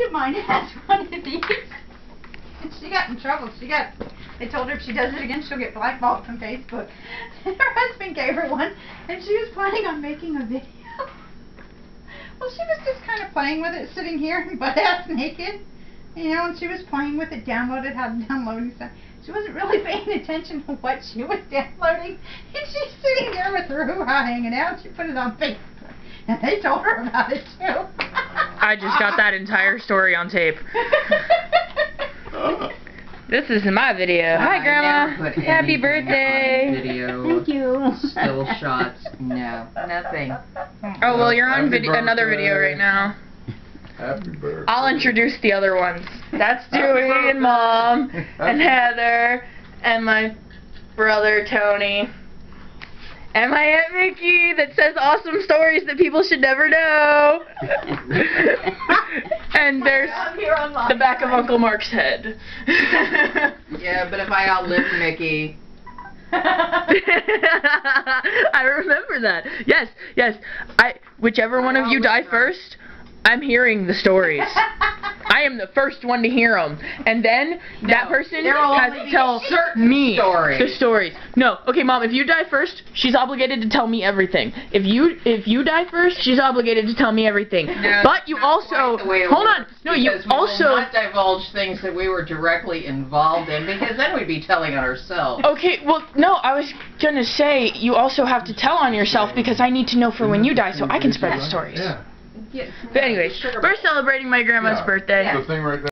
of mine has one of these. And she got in trouble. They told her if she does it again, she'll get blackballed from Facebook. Her husband gave her one, and she was planning on making a video. Well, she was just kind of playing with it, sitting here, butt-ass naked. You know, and she was playing with it, downloaded how to download and stuff. She wasn't really paying attention to what she was downloading. And she's sitting there with her hoo-ha hanging out. She put it on Facebook. And they told her about it, too. I just got that entire story on tape. This is my video. Hi, Grandma. Happy birthday. Video. Thank you. Still shots. No. Nothing. Oh, well, you're on another video right now. Happy birthday. I'll introduce the other ones. That's Dewey and Mom and Heather and my brother Tony and my Aunt Mickey that says awesome stories that people should never know. And there's the back of Uncle Mark's head. Yeah, but if I outlive Mickey. I remember that. Yes, yes. Whichever one of you die first, I'm hearing the stories. I am the first one to hear them, and then that person has to tell me the stories. No, okay, Mom. If you die first, she's obligated to tell me everything. If you die first, she's obligated to tell me everything. No, but you also hold on. No, you also will not divulge things that we were directly involved in, because then we'd be telling on ourselves. Okay, well, no, I was gonna say you also have to tell on yourself because I need to know for when you die so I can spread the stories. Yeah. But anyways, we're celebrating my grandma's birthday. The thing right there.